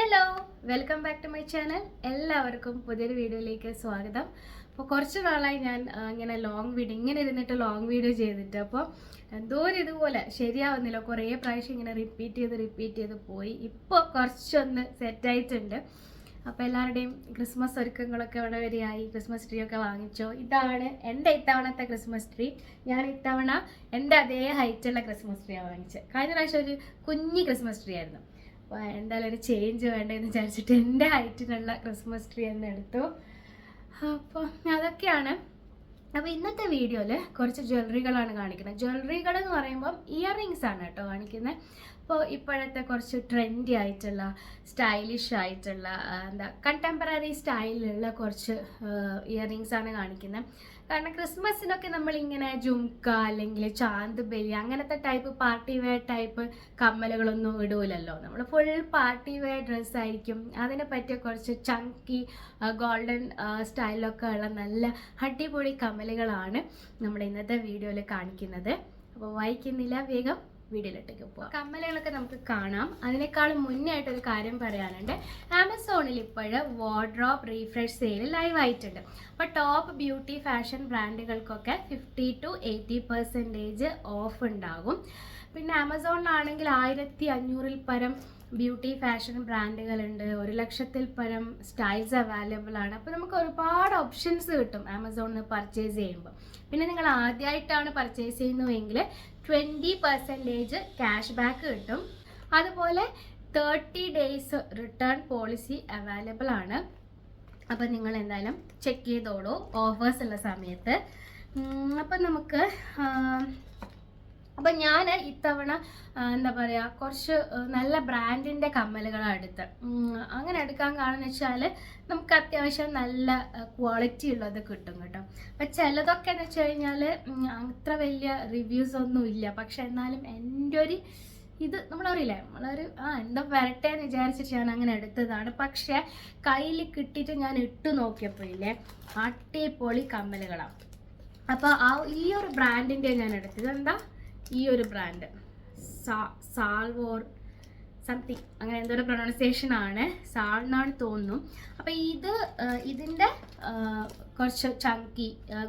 Hello, welcome back to my channel. എല്ലാവർക്കും പുതിയൊരു വീഡിയോയിലേക്ക് സ്വാഗതം. അപ്പോൾ കുറച്ച് നാളായി ഞാൻ ഇങ്ങനെ ഇങ്ങനെ ഇരുന്നിട്ട് ലോങ് വീഡിയോ ചെയ്തിട്ട് അപ്പോൾ എന്തോ ഇതുപോലെ ശരിയാവുന്നില്ല. കുറേ പ്രാവശ്യം ഇങ്ങനെ റിപ്പീറ്റ് ചെയ്ത് പോയി. ഇപ്പോൾ കുറച്ചൊന്ന് സെറ്റായിട്ടുണ്ട്. അപ്പോൾ എല്ലാവരുടെയും ക്രിസ്മസ് ഒരുക്കങ്ങളൊക്കെ ഇവിടെ വരെയായി. ക്രിസ്മസ് ട്രീ ഒക്കെ വാങ്ങിച്ചോ? ഇതാണ് എൻ്റെ ഇത്തവണത്തെ ക്രിസ്മസ് ട്രീ. ഞാൻ ഇത്തവണ എൻ്റെ അതേ ഹൈറ്റുള്ള ക്രിസ്മസ് ട്രീയാണ് വാങ്ങിച്ചത്. കഴിഞ്ഞ പ്രാവശ്യം ഒരു കുഞ്ഞി ക്രിസ്മസ് ട്രീ ആയിരുന്നു. അപ്പോൾ എന്തായാലും ഒരു ചേഞ്ച് വേണ്ടതെന്ന് വിചാരിച്ചിട്ട് എൻ്റെ ഹൈറ്റിനുള്ള ക്രിസ്മസ് ട്രീ തന്നെ എടുത്തു. അപ്പോൾ അതൊക്കെയാണ്. അപ്പോൾ ഇന്നത്തെ വീഡിയോയിൽ കുറച്ച് ജ്വല്ലറികളാണ് കാണിക്കുന്നത്. ജ്വല്ലറികൾ എന്ന് പറയുമ്പം ഇയറിങ്സ് ആണ് കേട്ടോ കാണിക്കുന്നത്. അപ്പോൾ ഇപ്പോഴത്തെ കുറച്ച് ട്രെൻഡി ആയിട്ടുള്ള സ്റ്റൈലിഷ് ആയിട്ടുള്ള കണ്ടംപററി സ്റ്റൈലിലുള്ള കുറച്ച് ഇയറിങ്സ് ആണ് കാണിക്കുന്നത്. കാരണം ക്രിസ്മസിനൊക്കെ നമ്മളിങ്ങനെ ജുംക്ക അല്ലെങ്കിൽ ചാന്ത് ബലി അങ്ങനത്തെ ടൈപ്പ് പാർട്ടി വെയർ ടൈപ്പ് കമ്മലുകളൊന്നും ഇടൂലല്ലോ. നമ്മൾ ഫുൾ പാർട്ടി വെയർ ഡ്രസ്സായിരിക്കും. അതിനെ പറ്റിയ കുറച്ച് ചങ്കി ഗോൾഡൻ സ്റ്റൈലൊക്കെ ഉള്ള നല്ല അടിപൊളി കമ്മലുകളാണ് നമ്മുടെ ഇന്നത്തെ വീഡിയോയിൽ കാണിക്കുന്നത്. അപ്പോൾ വായിക്കുന്നില്ല, വേഗം വീഡിയോയിലോട്ടേക്ക് പോവാം. കമ്മലുകളൊക്കെ നമുക്ക് കാണാം. അതിനേക്കാളും മുന്നേ ആയിട്ടൊരു കാര്യം പറയാനുണ്ട്. ആമസോണിൽ ഇപ്പോഴ് വാർഡ്രോബ് റീഫ്രഷ് സെയിൽ ലൈവ് ആയിട്ടുണ്ട്. അപ്പോൾ ടോപ്പ് ബ്യൂട്ടി ഫാഷൻ ബ്രാൻഡുകൾക്കൊക്കെ 50 to 80% ഓഫ് ഉണ്ടാകും. പിന്നെ ആമസോണിലാണെങ്കിൽ 1500 പരം ബ്യൂട്ടി ഫാഷൻ ബ്രാൻഡുകളുണ്ട്. 1,00,000 പരം സ്റ്റൈൽസ് അവൈലബിൾ ആണ്. അപ്പോൾ നമുക്ക് ഒരുപാട് ഓപ്ഷൻസ് കിട്ടും ആമസോണിൽ നിന്ന് പർച്ചേസ് ചെയ്യുമ്പോൾ. പിന്നെ നിങ്ങൾ ആദ്യമായിട്ടാണ് പർച്ചേസ് ചെയ്യുന്നതെങ്കിൽ 20% ക്യാഷ് ബാക്ക് കിട്ടും. അതുപോലെ 30 days റിട്ടേൺ പോളിസി അവൈലബിൾ ആണ്. അപ്പം നിങ്ങൾ എന്തായാലും ചെക്ക് ചെയ്തോളൂ ഓഫേഴ്സ് ഉള്ള സമയത്ത്. അപ്പം നമുക്ക് അപ്പം ഞാൻ ഇത്തവണ എന്താ പറയുക കുറച്ച് നല്ല ബ്രാൻഡിൻ്റെ കമ്മലുകളാണ് എടുത്ത്. അങ്ങനെ എടുക്കാൻ കാരണം വെച്ചാൽ നമുക്ക് അത്യാവശ്യം നല്ല ക്വാളിറ്റി ഉള്ളത് കിട്ടും കേട്ടോ. അപ്പം ചിലതൊക്കെ എന്ന് വെച്ച് കഴിഞ്ഞാൽ അത്ര വലിയ റിവ്യൂസ് ഒന്നും ഇല്ല. പക്ഷെ എന്നാലും എൻ്റെ ഒരു ഇത് നമ്മളറിയില്ലേ, നമ്മളൊരു എന്താ വരട്ടെ എന്ന് വിചാരിച്ചിട്ട് ഞാൻ അങ്ങനെ എടുത്തതാണ്. പക്ഷെ കയ്യിൽ കിട്ടിയിട്ട് ഞാൻ ഇട്ട് നോക്കിയപ്പോൾ ഇല്ലേ അടിപൊളി കമ്മലുകളാണ്. അപ്പോൾ ഈ ഒരു ബ്രാൻഡിൻ്റെ ഞാൻ എടുത്തത്. എന്താ ഈ ഒരു ബ്രാൻഡ് സാൽവോർ സംതിങ് അങ്ങനെ എന്തോ ഒരു പ്രൊണൗൺസിയേഷൻ ആണ്, സാൾ എന്നാണ് തോന്നുന്നു. അപ്പം ഇതിൻ്റെ കുറച്ച് ചങ്കി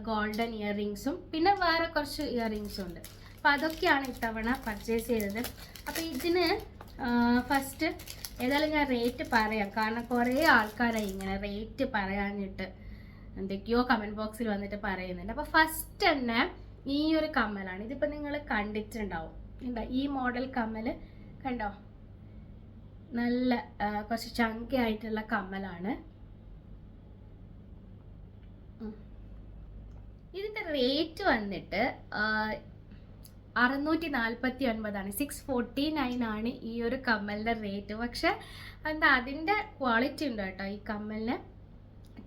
ഗോൾഡൻ ഇയറിങ്സും പിന്നെ വേറെ കുറച്ച് ഇയറിങ്സും ഉണ്ട്. അപ്പം അതൊക്കെയാണ് ഇത്തവണ പർച്ചേസ് ചെയ്തത്. അപ്പം ഇതിന് ഫസ്റ്റ് ഏതായാലും ഞാൻ റേറ്റ് പറയാം. കാരണം കുറേ ആൾക്കാരായി ഇങ്ങനെ റേറ്റ് പറയാനിട്ട് എന്തൊക്കെയോ കമൻറ്റ് ബോക്സിൽ വന്നിട്ട് പറയുന്നുണ്ട്. അപ്പോൾ ഫസ്റ്റ് തന്നെ ഈ ഒരു കമ്മലാണ്. ഇതിപ്പോൾ നിങ്ങൾ കണ്ടിട്ടുണ്ടാവും. എന്താ ഈ മോഡൽ കമ്മൽ കണ്ടോ? നല്ല കുറച്ച് ചങ്കി ആയിട്ടുള്ള കമ്മലാണ്. ഇതിൻ്റെ റേറ്റ് വന്നിട്ട് 649 649 ആണ് ഈ ഒരു കമ്മലിൻ്റെ റേറ്റ്. പക്ഷെ എന്താ അതിൻ്റെ ക്വാളിറ്റി ഉണ്ട് കേട്ടോ. ഈ കമ്മലിന്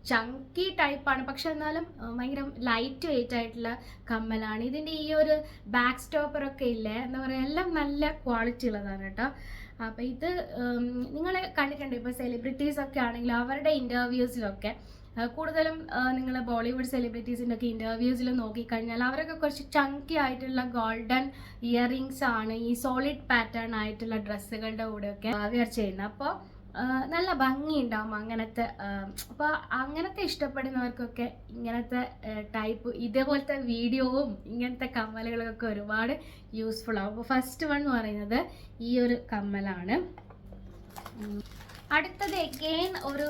ചങ്കി ടൈപ്പാണ്, പക്ഷെ എന്നാലും ഭയങ്കര ലൈറ്റ് വെയിറ്റ് ആയിട്ടുള്ള കമ്മലാണ്. ഇതിൻ്റെ ഈ ഒരു ബാക്ക് സ്റ്റോപ്പറൊക്കെ ഇല്ലേ എന്താ പറയുക, എല്ലാം നല്ല ക്വാളിറ്റി ഉള്ളതാണ് കേട്ടോ. അപ്പോൾ ഇത് നിങ്ങൾ കണ്ടിട്ടുണ്ട്. ഇപ്പോൾ സെലിബ്രിറ്റീസൊക്കെ ആണെങ്കിൽ അവരുടെ ഇൻ്റർവ്യൂസിലൊക്കെ കൂടുതലും നിങ്ങൾ ബോളിവുഡ് സെലിബ്രിറ്റീസിൻ്റെ ഒക്കെ ഇൻ്റർവ്യൂസിൽ നോക്കിക്കഴിഞ്ഞാൽ അവരൊക്കെ കുറച്ച് ചങ്കി ആയിട്ടുള്ള ഗോൾഡൻ ഇയറിങ്സ് ആണ് ഈ സോളിഡ് പാറ്റേൺ ആയിട്ടുള്ള ഡ്രസ്സുകളുടെ കൂടെയൊക്കെ വെയർ ചെയ്യുന്നത്. അപ്പോൾ നല്ല ഭംഗിയുണ്ടാവും അങ്ങനത്തെ. അപ്പോൾ അങ്ങനത്തെ ഇഷ്ടപ്പെടുന്നവർക്കൊക്കെ ഇങ്ങനത്തെ ടൈപ്പ് ഇതേപോലത്തെ വീഡിയോവും ഇങ്ങനത്തെ കമ്മലുകളൊക്കെ ഒരുപാട് യൂസ്ഫുൾ ആവും. അപ്പോൾ ഫസ്റ്റ് വൺ എന്ന് പറയുന്നത് ഈ ഒരു കമ്മലാണ്. അടുത്തത് എഗെയിൻ ഒരു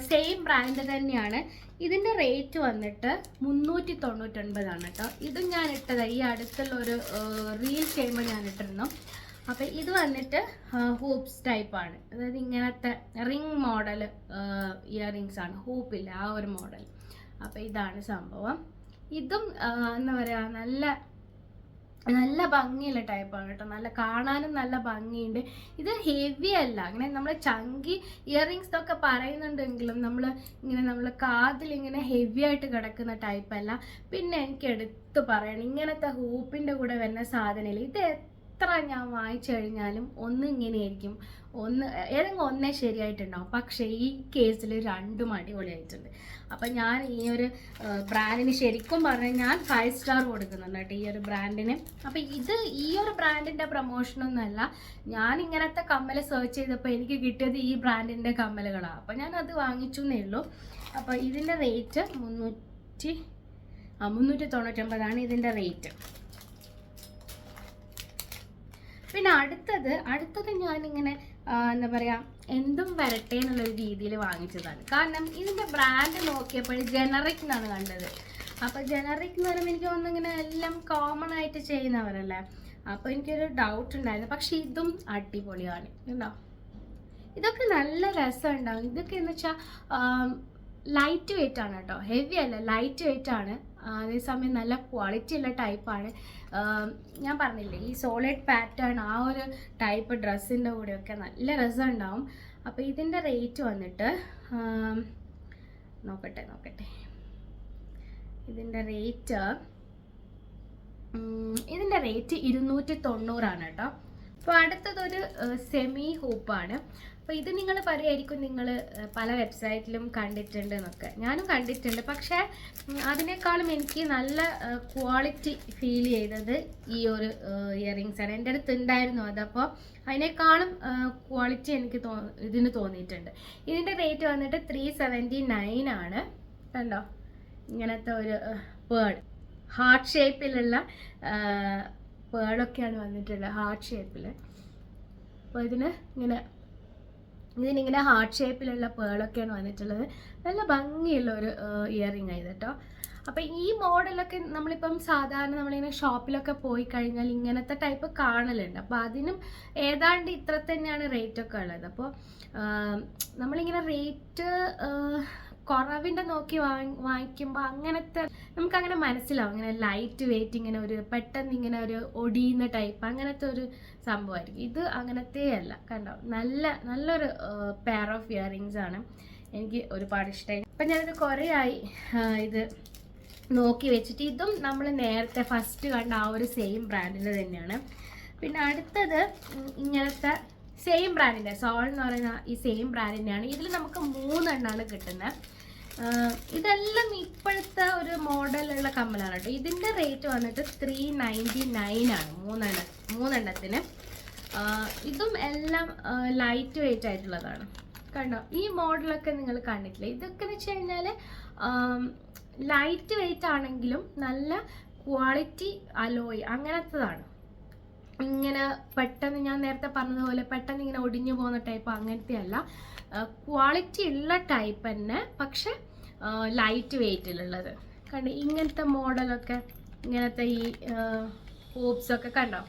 സെയിം ബ്രാൻഡ് തന്നെയാണ്. ഇതിൻ്റെ റേറ്റ് വന്നിട്ട് 399 കേട്ടോ. ഇതും ഞാൻ ഇട്ടത് ഈ അടുത്തുള്ള ഒരു റീൽ ചെയ്യുമ്പോൾ ഞാൻ ഇട്ടിരുന്നു. അപ്പോൾ ഇത് വന്നിട്ട് ഹൂപ്സ് ടൈപ്പാണ്. അതായത് ഇങ്ങനത്തെ റിംഗ് മോഡൽ ഇയറിങ്സ് ആണ്, ഹൂപ്പില്ല ആ ഒരു മോഡൽ. അപ്പോൾ ഇതാണ് സംഭവം. ഇതും എന്താ പറയുക നല്ല ഭംഗിയുള്ള ടൈപ്പാണ് കേട്ടോ. നല്ല കാണാനും നല്ല ഭംഗിയുണ്ട്. ഇത് ഹെവി അല്ല. അങ്ങനെ നമ്മൾ ചങ്കി ഇയറിങ്സ് ഒക്കെ പറയുന്നുണ്ടെങ്കിലും നമ്മൾ കാതിൽ ഇങ്ങനെ ഹെവി ആയിട്ട് കിടക്കുന്ന ടൈപ്പല്ല. പിന്നെ എനിക്ക് എടുത്ത് പറയണം, ഇങ്ങനത്തെ ഹൂപ്പിൻ്റെ കൂടെ വരുന്ന സാധനമില്ല. ഇത് എത്ര ഞാൻ വായിച്ചു കഴിഞ്ഞാലും ഒന്ന് ഇങ്ങനെയായിരിക്കും, ഏതെങ്കിലും ഒന്നേ ശരിയായിട്ടുണ്ടാവും. പക്ഷേ ഈ കേസിൽ രണ്ടും അടിപൊളിയായിട്ടുണ്ട്. അപ്പം ഞാൻ ഈ ഒരു ബ്രാൻഡിന് ശരിക്കും പറഞ്ഞാൽ ഞാൻ 5 സ്റ്റാർ കൊടുക്കുന്നുണ്ട് കേട്ടോ ഈ ഒരു ബ്രാൻഡിന്. അപ്പം ഈ ഒരു ബ്രാൻഡിൻ്റെ പ്രൊമോഷനൊന്നുമല്ല, ഞാൻ ഇങ്ങനത്തെ കമ്മൽ സെർച്ച് ചെയ്തപ്പോൾ എനിക്ക് കിട്ടിയത് ഈ ബ്രാൻഡിൻ്റെ കമ്മലുകളാണ്. അപ്പം ഞാൻ അത് വാങ്ങിച്ചു എന്നേ ഉള്ളൂ. അപ്പോൾ ഇതിൻ്റെ റേറ്റ് 399 ഇതിൻ്റെ റേറ്റ്. പിന്നെ അടുത്തത് ഞാനിങ്ങനെ എന്താ പറയുക, എന്തും വരട്ടെ എന്നുള്ളൊരു രീതിയിൽ വാങ്ങിച്ചതാണ്. കാരണം ഇതിൻ്റെ ബ്രാൻഡ് നോക്കിയപ്പോൾ ജനറിക് എന്നാണ് കണ്ടത്. അപ്പോൾ ജനറിക് എന്ന് പറയുമ്പോൾ എനിക്ക് തോന്നുന്നു ഇങ്ങനെ എല്ലാം കോമൺ ആയിട്ട് ചെയ്യുന്നവരല്ലേ. അപ്പോൾ എനിക്കൊരു ഡൗട്ട് ഉണ്ടായിരുന്നു. പക്ഷെ ഇതും അടിപൊളിയാണ്. ഉണ്ടോ, ഇതൊക്കെ നല്ല രസമുണ്ടാവും. ഇതൊക്കെ എന്ന് വെച്ചാൽ ലൈറ്റ് വെയിറ്റ് ആണ് കേട്ടോ, ഹെവി അല്ല, ലൈറ്റ് വെയിറ്റ് ആണ്. അതേസമയം നല്ല ക്വാളിറ്റി ഉള്ള ടൈപ്പാണ്. ഞാൻ പറഞ്ഞില്ലേ ഈ സോളിഡ് പാറ്റേൺ ആ ഒരു ടൈപ്പ് ഡ്രസ്സിൻ്റെ കൂടെയൊക്കെ നല്ല രസമുണ്ടാവും. അപ്പോൾ ഇതിൻ്റെ റേറ്റ് വന്നിട്ട് നോക്കട്ടെ ഇതിൻ്റെ റേറ്റ് 290 കേട്ടോ. അപ്പോൾ അടുത്തതൊരു സെമി ഹൂപ്പാണ്. അപ്പോൾ ഇത് നിങ്ങൾ പറയുമായിരിക്കും നിങ്ങൾ പല വെബ്സൈറ്റിലും കണ്ടിട്ടുണ്ട് എന്നൊക്കെ. ഞാനും കണ്ടിട്ടുണ്ട്. പക്ഷേ അതിനേക്കാളും എനിക്ക് നല്ല ക്വാളിറ്റി ഫീൽ ചെയ്തത് ഈ ഒരു ഇയറിങ്സ് ആണ്. എൻ്റെ അടുത്ത് ഉണ്ടായിരുന്നു അത്. അപ്പോൾ അതിനേക്കാളും ക്വാളിറ്റി എനിക്ക് ഇതിന് തോന്നിയിട്ടുണ്ട്. ഇതിൻ്റെ റേറ്റ് വന്നിട്ട് 379 ആണ്. കണ്ടോ, ഇങ്ങനത്തെ ഒരു പേൾ ഹാർട്ട് ഷേപ്പിലുള്ള പേളൊക്കെയാണ് വന്നിട്ടുള്ളത്, ഹാർട്ട് ഷേപ്പിൽ. അപ്പോൾ ഇതിനിങ്ങനെ ഹാർട്ട് ഷേപ്പിലുള്ള പേളൊക്കെയാണ് വന്നിട്ടുള്ളത്. നല്ല ഭംഗിയുള്ള ഒരു ഇയറിംഗ് ആയത് കേട്ടോ. അപ്പോൾ ഈ മോഡലൊക്കെ നമ്മളിപ്പം സാധാരണ നമ്മളിങ്ങനെ ഷോപ്പിലൊക്കെ പോയി കഴിഞ്ഞാൽ ഇങ്ങനത്തെ ടൈപ്പ് കാണലുണ്ട്. അപ്പോൾ അതിനും ഏതാണ്ട് ഇത്ര തന്നെയാണ് റേറ്റൊക്കെ ഉള്ളത്. അപ്പോൾ നമ്മളിങ്ങനെ റേറ്റ് കുറവിൻ്റെ നോക്കി വാങ്ങിക്കുമ്പോൾ അങ്ങനത്തെ നമുക്കങ്ങനെ മനസ്സിലാവും. ഇങ്ങനെ ലൈറ്റ് വെയിറ്റ്, ഇങ്ങനെ ഒരു പെട്ടെന്ന് ഇങ്ങനെ ഒരു ഒടിയുന്ന ടൈപ്പ് അങ്ങനത്തെ ഒരു സംഭവമായിരിക്കും. ഇത് അങ്ങനത്തെ അല്ല. കണ്ടോ, നല്ലൊരു പെയർ ഓഫ് ഇയറിങ്സ് ആണ്. എനിക്ക് ഒരുപാട് ഇഷ്ടമായി. അപ്പം ഞാനിത് കുറേ ആയി ഇത് നോക്കി വെച്ചിട്ട്. ഇതും നമ്മൾ നേരത്തെ ഫസ്റ്റ് കണ്ട ആ ഒരു സെയിം ബ്രാൻഡിൻ്റെ തന്നെയാണ്. പിന്നെ അടുത്തത് ഇങ്ങനത്തെ സെയിം ബ്രാൻഡിൻ്റെ സോൾ എന്ന് പറയുന്ന ഈ സെയിം ബ്രാൻഡിൻ്റെയാണ്. ഇതിൽ നമുക്ക് 3 എണ്ണമാണ് കിട്ടുന്നത്. ഇതെല്ലാം ഇപ്പോഴത്തെ ഒരു മോഡലുള്ള കമ്മലാണ് കേട്ടോ. ഇതിൻ്റെ റേറ്റ് വന്നിട്ട് 399 ആണ് 3 എണ്ണത്തിന്. ഇതും എല്ലാം ലൈറ്റ് വെയിറ്റ് ആയിട്ടുള്ളതാണ്. കണ്ടോ, ഈ മോഡലൊക്കെ നിങ്ങൾ കണ്ടിട്ടില്ലേ? ഇതൊക്കെ എന്ന് വെച്ച് കഴിഞ്ഞാൽ ലൈറ്റ് വെയിറ്റ് ആണെങ്കിലും നല്ല ക്വാളിറ്റി അലോയ് അങ്ങനത്തതാണ്. ഇങ്ങനെ പെട്ടെന്ന് ഞാൻ നേരത്തെ പറഞ്ഞതുപോലെ പെട്ടെന്ന് ഇങ്ങനെ ഒടിഞ്ഞു പോകുന്ന ടൈപ്പ് അങ്ങനത്തെ അല്ല, ക്വാളിറ്റി ഉള്ള ടൈപ്പ് തന്നെ. പക്ഷെ ലൈറ്റ് വെയിറ്റിലുള്ളത്. കണ്ടോ, ഇങ്ങനത്തെ മോഡലൊക്കെ, ഇങ്ങനത്തെ ഈ ഹൂപ്സൊക്കെ കണ്ടോ.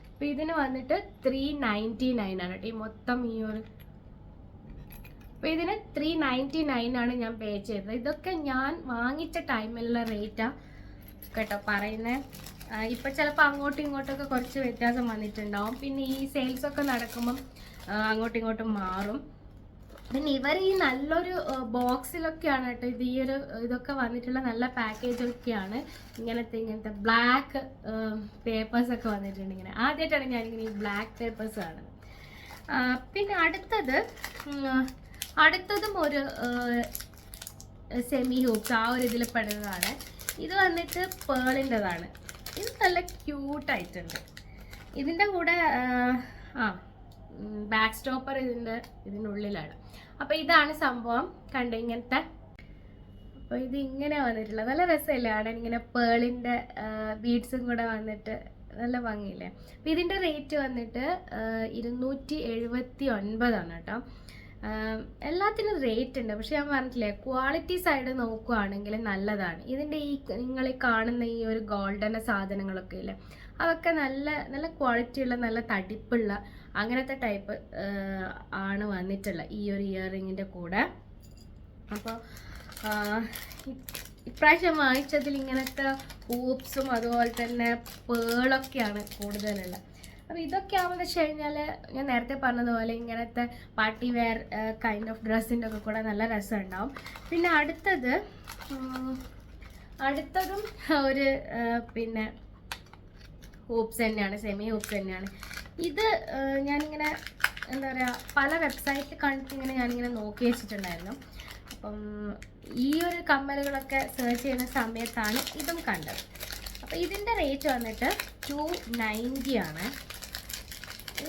അപ്പം ഇതിന് വന്നിട്ട് 399 ആണ് കേട്ടോ ഈ മൊത്തം ഈ ഒരു. അപ്പോൾ ഇതിന് 399 ആണ് ഞാൻ പേ ചെയ്തത്. ഇതൊക്കെ ഞാൻ വാങ്ങിച്ച ടൈമിലുള്ള റേറ്റാണ് കേട്ടോ പറയുന്നത്. ഇപ്പം ചിലപ്പോൾ അങ്ങോട്ടും ഇങ്ങോട്ടൊക്കെ കുറച്ച് വ്യത്യാസം വന്നിട്ടുണ്ടാവും. പിന്നെ ഈ സെയിൽസൊക്കെ നടക്കുമ്പം അങ്ങോട്ടും ഇങ്ങോട്ടും മാറും. പിന്നെ ഇവർ ഈ നല്ലൊരു ബോക്സിലൊക്കെയാണ് കേട്ടോ ഇതൊക്കെ വന്നിട്ടുള്ള നല്ല പാക്കേജൊക്കെയാണ്. ഇങ്ങനത്തെ ബ്ലാക്ക് പേപ്പേഴ്സൊക്കെ വന്നിട്ടുണ്ട്. ഇങ്ങനെ ആദ്യമായിട്ടാണ് ഞാനിങ്ങനെ ഈ ബ്ലാക്ക് പേപ്പേഴ്സ് കാണുന്നത്. പിന്നെ അടുത്തതും ഒരു സെമി ഹൂപ്സ് ആ ഒരു ഇതിൽ പെടുന്നതാണ്. ഇത് വന്നിട്ട് പേളിൻ്റെതാണ്. ഇത് നല്ല ക്യൂട്ടായിട്ടുണ്ട്. ഇതിൻ്റെ കൂടെ ബാക്ക് സ്റ്റോപ്പർ ഇതിൻ്റെ ഉള്ളിലാണ്. അപ്പോൾ ഇതാണ് സംഭവം. കണ്ടോ ഇങ്ങനത്തെ. അപ്പോൾ ഇത് ഇങ്ങനെ വന്നിട്ടുള്ളത് നല്ല രസമില്ലേ കാണാൻ, ഇങ്ങനെ പേളിൻ്റെ ബീഡ്സും കൂടെ വന്നിട്ട് നല്ല ഭംഗിയില്ലേ. അപ്പോൾ ഇതിൻ്റെ റേറ്റ് വന്നിട്ട് 279 ആണ് കേട്ടോ. എല്ലാത്തിനും റേറ്റ് ഉണ്ട്. പക്ഷെ ഞാൻ പറഞ്ഞിട്ടില്ലേ, ക്വാളിറ്റി സൈഡ് നോക്കുകയാണെങ്കിൽ നല്ലതാണ്. ഇതിൻ്റെ ഈ നിങ്ങൾ കാണുന്ന ഈ ഒരു ഗോൾഡൻ സാധനങ്ങളൊക്കെ ഇല്ലേ, അതൊക്കെ നല്ല ക്വാളിറ്റിയുള്ള നല്ല തടിപ്പുള്ള അങ്ങനത്തെ ടൈപ്പ് ആണ് വന്നിട്ടുള്ള ഈ ഒരു ഇയറിങ്ങിൻ്റെ കൂടെ. അപ്പോൾ ഇപ്രാവശ്യം വാങ്ങിച്ചതിൽ ഇങ്ങനത്തെ ഹൂപ്സും അതുപോലെ തന്നെ പേളൊക്കെയാണ് കൂടുതലുള്ളത്. അപ്പോൾ ഇതൊക്കെ ആവുമെന്ന് വെച്ച് കഴിഞ്ഞാൽ ഞാൻ നേരത്തെ പറഞ്ഞതുപോലെ ഇങ്ങനത്തെ പാർട്ടി വെയർ കൈൻഡ് ഓഫ് ഡ്രസ്സിൻ്റെ ഒക്കെ കൂടെ നല്ല രസമുണ്ടാവും. പിന്നെ അടുത്തതും ഒരു പിന്നെ ഹൂപ്സ് തന്നെയാണ്, സെമി ഹൂപ്സ് തന്നെയാണ്. ഇത് ഞാനിങ്ങനെ എന്താ പറയുക പല വെബ്സൈറ്റിൽ കണ്ടിട്ട് ഇങ്ങനെ ഞാനിങ്ങനെ നോക്കി വെച്ചിട്ടുണ്ടായിരുന്നു. അപ്പം ഈ ഒരു കമ്മലുകളൊക്കെ സെർച്ച് ചെയ്യുന്ന സമയത്താണ് ഇതും കണ്ടത്. അപ്പോൾ ഇതിൻ്റെ റേറ്റ് വന്നിട്ട് 290 ആണ്.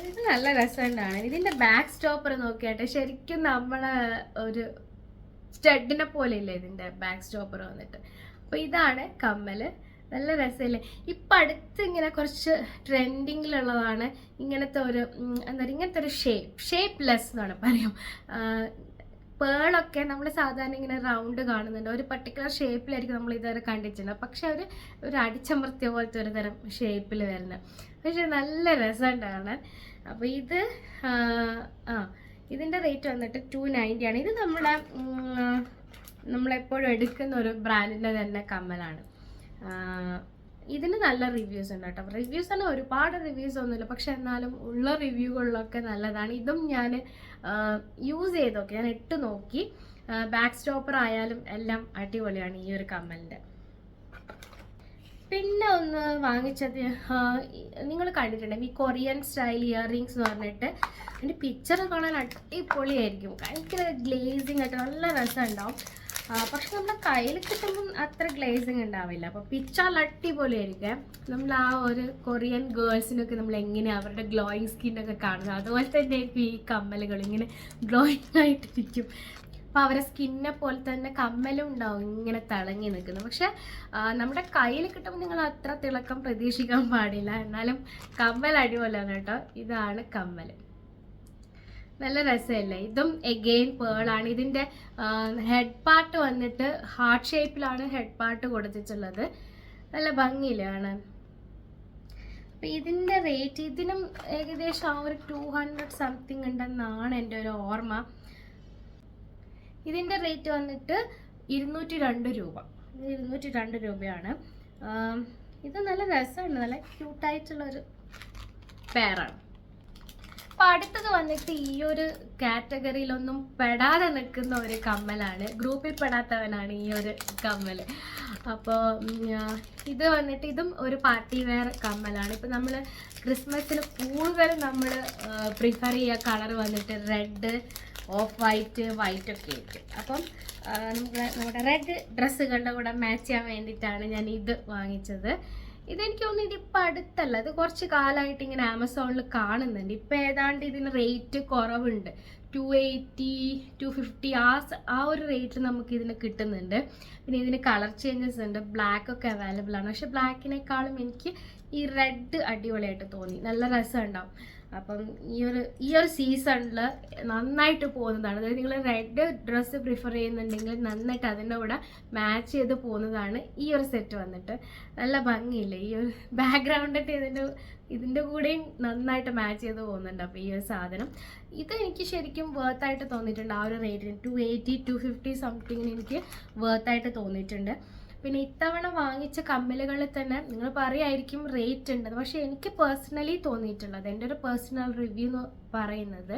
ഇത് നല്ല രസമുണ്ടാണ്. ഇതിൻ്റെ ബാക്ക് സ്റ്റോപ്പർ നോക്കിയാട്ടെ, ശരിക്കും നമ്മളെ ഒരു സ്റ്റഡിനെ പോലെ ഇല്ല ഇതിൻ്റെ ബാക്ക് സ്റ്റോപ്പർ വന്നിട്ട്. അപ്പോൾ ഇതാണ് കമ്മൽ. നല്ല രസമില്ലേ? ഇപ്പം അടുത്ത് ഇങ്ങനെ കുറച്ച് ട്രെൻഡിങ്ങിലുള്ളതാണ് ഇങ്ങനത്തെ ഒരു എന്താ പറയുക, ഇങ്ങനത്തെ ഒരു ഷേപ്പ്ലെസ് എന്നാണ് പറയാം. പേളൊക്കെ നമ്മൾ സാധാരണ ഇങ്ങനെ റൗണ്ട് കാണുന്നുണ്ട്, ഒരു പർട്ടിക്കുലർ ഷേപ്പിലായിരിക്കും നമ്മൾ ഇതുവരെ കണ്ടിട്ടുണ്ട്. പക്ഷെ ഒരു അടിച്ചമർത്തിയ പോലത്തെ ഒരു തരം ഷേപ്പിൽ വരുന്നത്. പക്ഷെ നല്ല രസമുണ്ടാണ്. അപ്പോൾ ഇത് ഇതിൻ്റെ റേറ്റ് വന്നിട്ട് 290 ആണ്. ഇത് നമ്മളെപ്പോഴും എടുക്കുന്ന ഒരു ബ്രാൻഡിൻ്റെ തന്നെ കമ്മലാണ്. ഇതിന് നല്ല റിവ്യൂസ് ഉണ്ട് കേട്ടോ. റിവ്യൂസ് തന്നെ ഒരുപാട് റിവ്യൂസ് ഒന്നുമില്ല, പക്ഷെ എന്നാലും ഉള്ള റിവ്യൂകളിലൊക്കെ നല്ലതാണ്. ഇതും ഞാൻ യൂസ് ചെയ്തൊക്കെ ഞാൻ ഇട്ട് നോക്കി. ബാക്ക് സ്റ്റോപ്പർ ആയാലും എല്ലാം അടിപൊളിയാണ് ഈ ഒരു കമ്മലിൻ്റെ. പിന്നെ ഒന്ന് വാങ്ങിച്ചത് നിങ്ങൾ കണ്ടിട്ടുണ്ടെങ്കിൽ ഈ കൊറിയൻ സ്റ്റൈൽ ഇയറിങ്സ് എന്ന് പറഞ്ഞിട്ട് അതിൻ്റെ പിക്ചർ കാണാൻ അടിപൊളിയായിരിക്കും. ഭയങ്കര ഗ്ലേസിങ് ആയിട്ട് നല്ല രസം ഉണ്ടാവും. പക്ഷെ നമ്മുടെ കയ്യിൽ കിട്ടുമ്പം അത്ര ഗ്ലേസിങ് ഉണ്ടാവില്ല. അപ്പോൾ പിക്ചർ അടിപൊളിയായിരിക്കും. നമ്മൾ ആ ഒരു കൊറിയൻ ഗേൾസിനൊക്കെ നമ്മൾ എങ്ങനെയാണ് അവരുടെ ഗ്ലോയിങ് സ്കിന്നൊക്കെ കാണുന്നത്, അതുപോലെ തന്നെ ഈ കമ്മലുകൾ ഇങ്ങനെ ഗ്ലോയിങ് ആയിട്ടിരിക്കും. അപ്പോൾ അവരെ സ്കിന്നെ പോലെ തന്നെ കമ്മലും ഉണ്ടാവും ഇങ്ങനെ തിളങ്ങി നിൽക്കുന്നത്. പക്ഷെ നമ്മുടെ കയ്യിൽ കിട്ടുമ്പോൾ നിങ്ങൾ അത്ര തിളക്കം പ്രതീക്ഷിക്കാൻ പാടില്ല. എന്നാലും കമ്മൽ അടിപൊളിയാണ് കേട്ടോ. ഇതാണ് കമ്മൽ. നല്ല രസമല്ലേ? ഇതും എഗെയിൻ പേളാണ്. ഇതിൻ്റെ ഹെഡ് പാർട്ട് വന്നിട്ട് ഹാർട്ട് ഷേപ്പിലാണ് ഹെഡ് പാർട്ട് കൊടുത്തിട്ടുള്ളത്. നല്ല ഭംഗിയിലാണ്. അപ്പം ഇതിൻ്റെ റേറ്റ് ഇതിനും ഏകദേശം ആ ഒരു 200 സംതിങ് ഉണ്ടെന്നാണ് എൻ്റെ ഒരു ഓർമ്മ. ഇതിൻ്റെ റേറ്റ് വന്നിട്ട് 202 രൂപ. 202 രൂപയാണ്. ഇത് നല്ല രസമാണ്, നല്ല ക്യൂട്ടായിട്ടുള്ളൊരു പെയറാണ്. അപ്പോൾ അടുത്തത് വന്നിട്ട് ഈ ഒരു കാറ്റഗറിയിലൊന്നും പെടാതെ നിൽക്കുന്ന ഒരു കമ്മലാണ്. ഗ്രൂപ്പിൽ പെടാത്തവനാണ് ഈ ഒരു കമ്മൽ. അപ്പോൾ ഇത് വന്നിട്ട് ഇതും ഒരു പാർട്ടി വെയർ കമ്മലാണ്. ഇപ്പോൾ നമ്മൾ ക്രിസ്മസിന് കൂടുതലും നമ്മൾ പ്രിഫർ ചെയ്യുക കളർ വന്നിട്ട് റെഡ്, ഓഫ് വൈറ്റ് ഒക്കെ ആയിരിക്കും. അപ്പം നമ്മുടെ റെഡ് ഡ്രസ്സുകളുടെ കൂടെ മാച്ച് ചെയ്യാൻ വേണ്ടിയിട്ടാണ് ഞാൻ ഇത് വാങ്ങിച്ചത്. ഇതെനിക്ക് തോന്നുന്നു ഇതിപ്പോൾ അടുത്തല്ല, ഇത് കുറച്ച് കാലമായിട്ട് ഇങ്ങനെ ആമസോണിൽ കാണുന്നുണ്ട്. ഇപ്പോൾ ഏതാണ്ട് ഇതിന് റേറ്റ് കുറവുണ്ട്. 280, 250 ആ ഒരു റേറ്റിൽ നമുക്ക് ഇതിന് കിട്ടുന്നുണ്ട്. പിന്നെ ഇതിന് കളർ ചേഞ്ചസ് ഉണ്ട്, ബ്ലാക്ക് ഒക്കെ അവൈലബിൾ ആണ്. പക്ഷെ ബ്ലാക്കിനേക്കാളും എനിക്ക് ഈ റെഡ് അടിപൊളിയായിട്ട് തോന്നി, നല്ല രസമുണ്ടാവും. അപ്പം ഈ ഒരു സീസണിൽ നന്നായിട്ട് പോകുന്നതാണ്. അതായത് നിങ്ങൾ റെഡ് ഡ്രസ്സ് പ്രിഫർ ചെയ്യുന്നുണ്ടെങ്കിൽ നന്നായിട്ട് അതിൻ്റെ കൂടെ മാച്ച് ചെയ്ത് പോകുന്നതാണ് ഈ ഒരു സെറ്റ് വന്നിട്ട്. നല്ല ഭംഗിയില്ലേ? ഈ ഒരു ബാക്ക്ഗ്രൗണ്ടൊക്കെ ഇതിൻ്റെ കൂടെയും നന്നായിട്ട് മാച്ച് ചെയ്ത് പോകുന്നുണ്ട്. അപ്പോൾ ഈ ഒരു സാധനം ഇത് എനിക്ക് ശരിക്കും വേർത്തായിട്ട് തോന്നിയിട്ടുണ്ട്. ആ ഒരു റേറ്റിന് 280, 250 സംതിങ്ങിന് എനിക്ക് വേർത്തായിട്ട് തോന്നിയിട്ടുണ്ട്. പിന്നെ ഇത്തവണ വാങ്ങിച്ച കമ്മലുകളിൽ തന്നെ നിങ്ങൾ പറയുമായിരിക്കും റേറ്റ് ഉണ്ടെന്ന്, പക്ഷേ എനിക്ക് പേഴ്സണലി തോന്നിയിട്ടുള്ളത്, എൻ്റെ ഒരു പേഴ്സണൽ റിവ്യൂ എന്ന് പറയുന്നത്,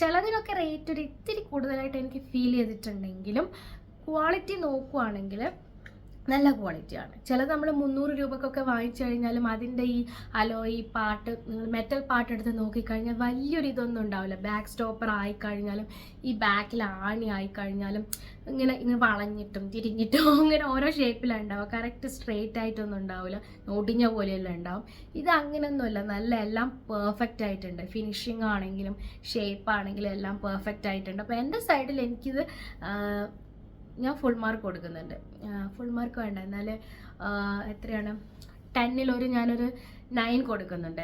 ചിലതിനൊക്കെ റേറ്റ് ഒരു ഇത്തിരി കൂടുതലായിട്ട് എനിക്ക് ഫീൽ ചെയ്തിട്ടുണ്ടെങ്കിലും ക്വാളിറ്റി നോക്കുവാണെങ്കിൽ നല്ല ക്വാളിറ്റിയാണ്. ചിലത് നമ്മൾ 300 രൂപക്കൊക്കെ വാങ്ങിച്ചു കഴിഞ്ഞാലും അതിൻ്റെ ഈ അലോയി പാർട്ട്, മെറ്റൽ പാർട്ട് എടുത്ത് നോക്കിക്കഴിഞ്ഞാൽ വലിയൊരു ഇതൊന്നും ഉണ്ടാവില്ല. ബാക്ക് സ്റ്റോപ്പർ ആയിക്കഴിഞ്ഞാലും ഈ ബാക്കിൽ ആണി ആയിക്കഴിഞ്ഞാലും ഇങ്ങനെ വളഞ്ഞിട്ടും തിരിഞ്ഞിട്ടും അങ്ങനെ ഓരോ ഷേപ്പിലാണ് ഉണ്ടാവുക. കറക്റ്റ് സ്ട്രെയിറ്റ് ആയിട്ടൊന്നും ഉണ്ടാവില്ല, ഒടിഞ്ഞ പോലെയെല്ലാം ഉണ്ടാവും. ഇത് അങ്ങനെയൊന്നുമില്ല, നല്ല എല്ലാം പെർഫെക്റ്റ് ആയിട്ടുണ്ട്. ഫിനിഷിങ് ആണെങ്കിലും ഷേപ്പ് ആണെങ്കിലും എല്ലാം പെർഫെക്റ്റ് ആയിട്ടുണ്ട്. അപ്പോൾ എൻ്റെ സൈഡിൽ എനിക്കിത് ഞാൻ ഫുൾ മാർക്ക് കൊടുക്കുന്നുണ്ട്. ഫുൾ മാർക്ക് വേണ്ട, എന്നാൽ എത്രയാണ്, 10ൽ ഞാനൊരു 9 കൊടുക്കുന്നുണ്ട്.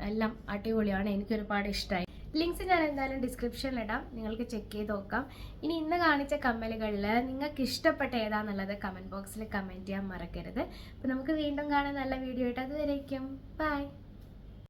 എല്ലാം അടിപൊളിയാണ്, എനിക്കൊരുപാട് ഇഷ്ടമായി. ലിങ്ക്സ് ഞാൻ എന്തായാലും ഡിസ്ക്രിപ്ഷനിൽ ഇടാം, നിങ്ങൾക്ക് ചെക്ക് ചെയ്ത് നോക്കാം. ഇനി ഇന്ന് കാണിച്ച കമ്മലുകളിൽ നിങ്ങൾക്ക് ഇഷ്ടപ്പെട്ട ഏതാണെന്നുള്ളത് കമൻറ്റ് ബോക്സിൽ കമൻറ്റ് ചെയ്യാൻ മറക്കരുത്. അപ്പോൾ നമുക്ക് വീണ്ടും കാണാൻ നല്ല വീഡിയോ ആയിട്ട്, അതുവരേക്കും ബൈ.